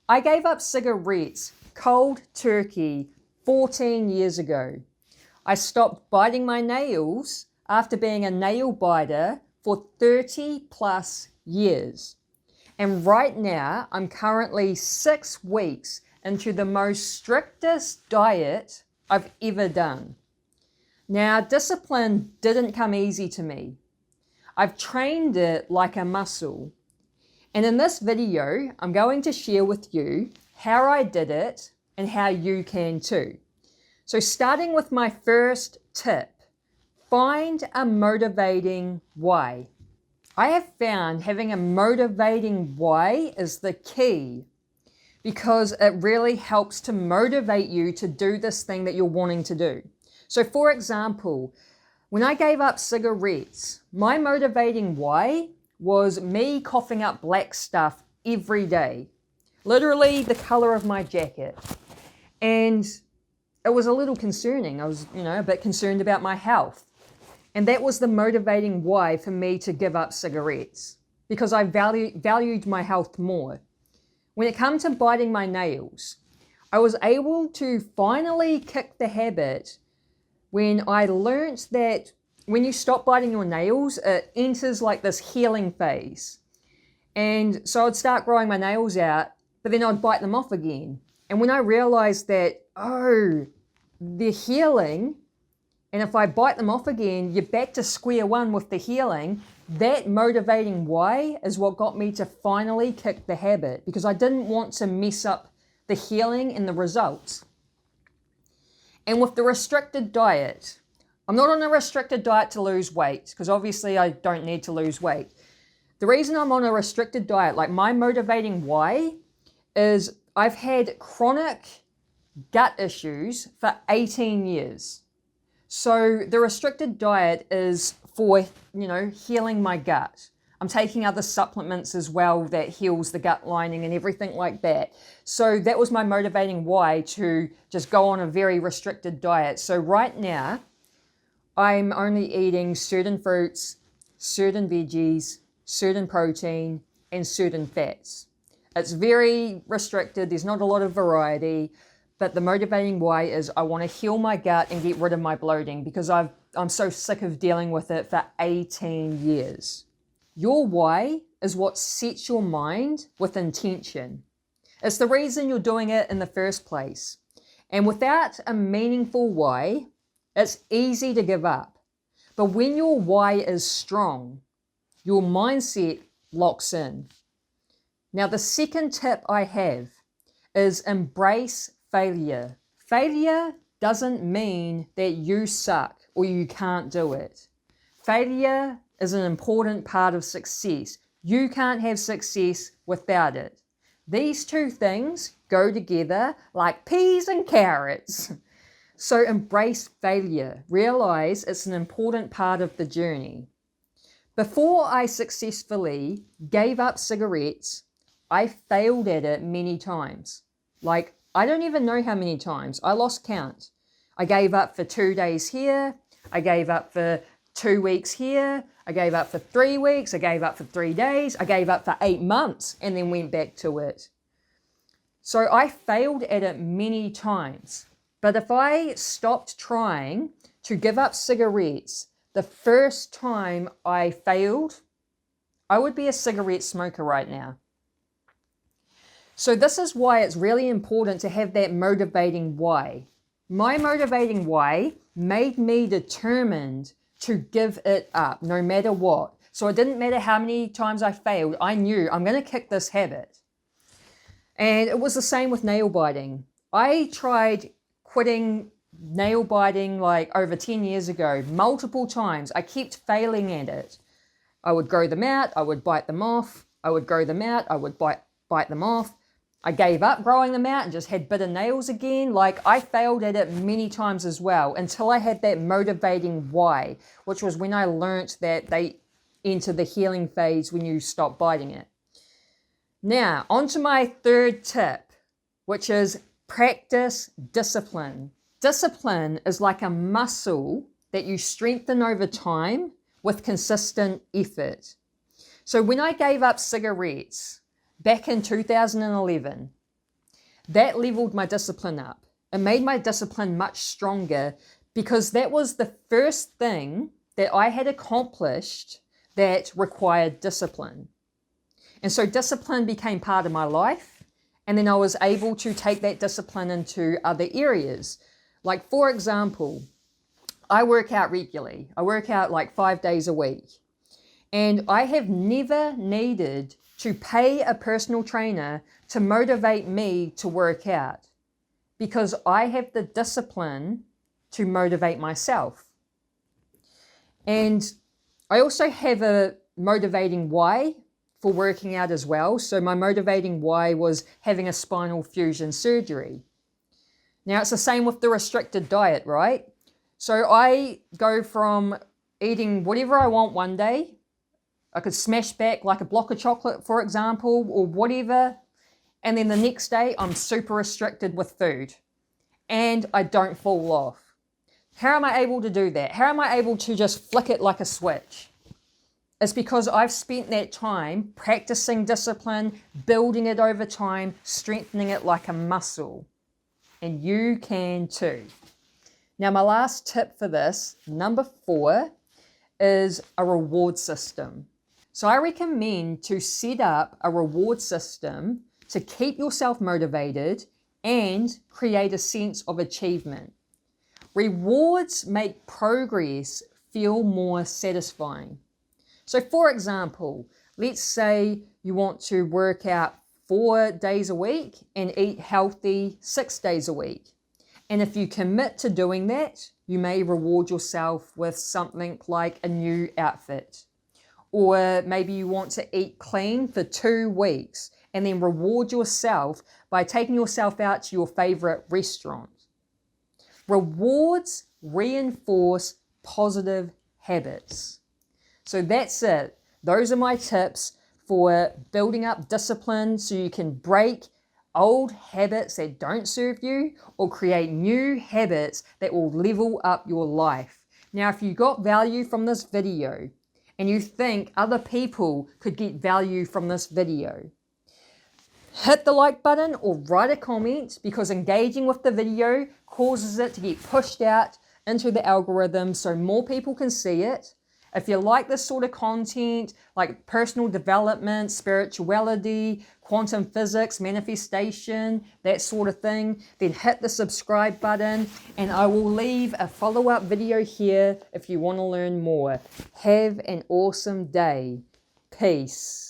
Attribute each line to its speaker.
Speaker 1: I gave up cigarettes cold turkey 14 years ago. I stopped biting my nails after being a nail biter for 30 plus years. And right now, I'm currently 6 weeks into the most strictest diet I've ever done. Now, discipline didn't come easy to me. I've trained it like a muscle. And in this video, I'm going to share with you how I did it and how you can too. So starting with my first tip, find a motivating why. I have found having a motivating why is the key because it really helps to motivate you to do this thing that you're wanting to do. So for example, when I gave up cigarettes, my motivating why was me coughing up black stuff every day, literally the color of my jacket. And it was a little concerning. I was, a bit concerned about my health. And that was the motivating why for me to give up cigarettes, because I valued my health more. When it came to biting my nails, I was able to finally kick the habit when I learnt that when you stop biting your nails, it enters like this healing phase. And so I'd start growing my nails out, but then I'd bite them off again. And when I realized that, they're healing, and if I bite them off again, you're back to square one with the healing, that motivating why is what got me to finally kick the habit, because I didn't want to mess up the healing and the results. And with the restricted diet, I'm not on a restricted diet to lose weight, because obviously I don't need to lose weight. The reason I'm on a restricted diet, like my motivating why, is I've had chronic gut issues for 18 years. So the restricted diet is for, healing my gut. I'm taking other supplements as well that heals the gut lining and everything like that. So that was my motivating why to just go on a very restricted diet. So right now, I'm only eating certain fruits, certain veggies, certain protein, and certain fats. It's very restricted. There's not a lot of variety, but the motivating why is I want to heal my gut and get rid of my bloating because I'm so sick of dealing with it for 18 years. Your why is what sets your mind with intention. It's the reason you're doing it in the first place. And without a meaningful why, it's easy to give up. But when your why is strong, your mindset locks in. Now, the second tip I have is embrace failure. Failure doesn't mean that you suck or you can't do it. Failure is an important part of success. You can't have success without it. These two things go together like peas and carrots. So embrace failure. Realize it's an important part of the journey. Before I successfully gave up cigarettes, I failed at it many times. Like, I don't even know how many times. I lost count. I gave up for 2 days here. I gave up for 2 weeks here. I gave up for 3 weeks. I gave up for 3 days. I gave up for 8 months and then went back to it. So I failed at it many times. But if I stopped trying to give up cigarettes the first time I failed, I would be a cigarette smoker right now. So this is why it's really important to have that motivating why. My motivating why made me determined to give it up no matter what. So it didn't matter how many times I failed. I knew I'm going to kick this habit. And it was the same with nail biting. I tried quitting nail biting like over 10 years ago, multiple times. I kept failing at it. I would grow them out, I would bite them off. I would grow them out, I would bite them off. I gave up growing them out and just had bitter nails again. Like, I failed at it many times as well until I had that motivating why, which was when I learnt that they enter the healing phase when you stop biting it. Now, on to my third tip, which is practice discipline. Discipline is like a muscle that you strengthen over time with consistent effort. So when I gave up cigarettes back in 2011, that leveled my discipline up. It made my discipline much stronger because that was the first thing that I had accomplished that required discipline. And so discipline became part of my life, and then I was able to take that discipline into other areas. Like, for example, I work out regularly. I work out like 5 days a week. And I have never needed to pay a personal trainer to motivate me to work out because I have the discipline to motivate myself. And I also have a motivating why for working out as well. So my motivating why was having a spinal fusion surgery. Now it's the same with the restricted diet, right? So I go from eating whatever I want one day. I could smash back like a block of chocolate, for example, or whatever. And then the next day I'm super restricted with food and I don't fall off. How am I able to do that? How am I able to just flick it like a switch? It's because I've spent that time practicing discipline, building it over time, strengthening it like a muscle. And you can too. Now, my last tip for this, number 4, is a reward system. So I recommend to set up a reward system to keep yourself motivated and create a sense of achievement. Rewards make progress feel more satisfying. So for example, let's say you want to work out 4 days a week and eat healthy 6 days a week. And if you commit to doing that, you may reward yourself with something like a new outfit. Or maybe you want to eat clean for 2 weeks and then reward yourself by taking yourself out to your favorite restaurant. Rewards reinforce positive habits. So that's it. Those are my tips for building up discipline so you can break old habits that don't serve you or create new habits that will level up your life. Now, if you got value from this video and you think other people could get value from this video, hit the like button or write a comment because engaging with the video causes it to get pushed out into the algorithm so more people can see it. If you like this sort of content, like personal development, spirituality, quantum physics, manifestation, that sort of thing, then hit the subscribe button and I will leave a follow-up video here if you want to learn more. Have an awesome day. Peace.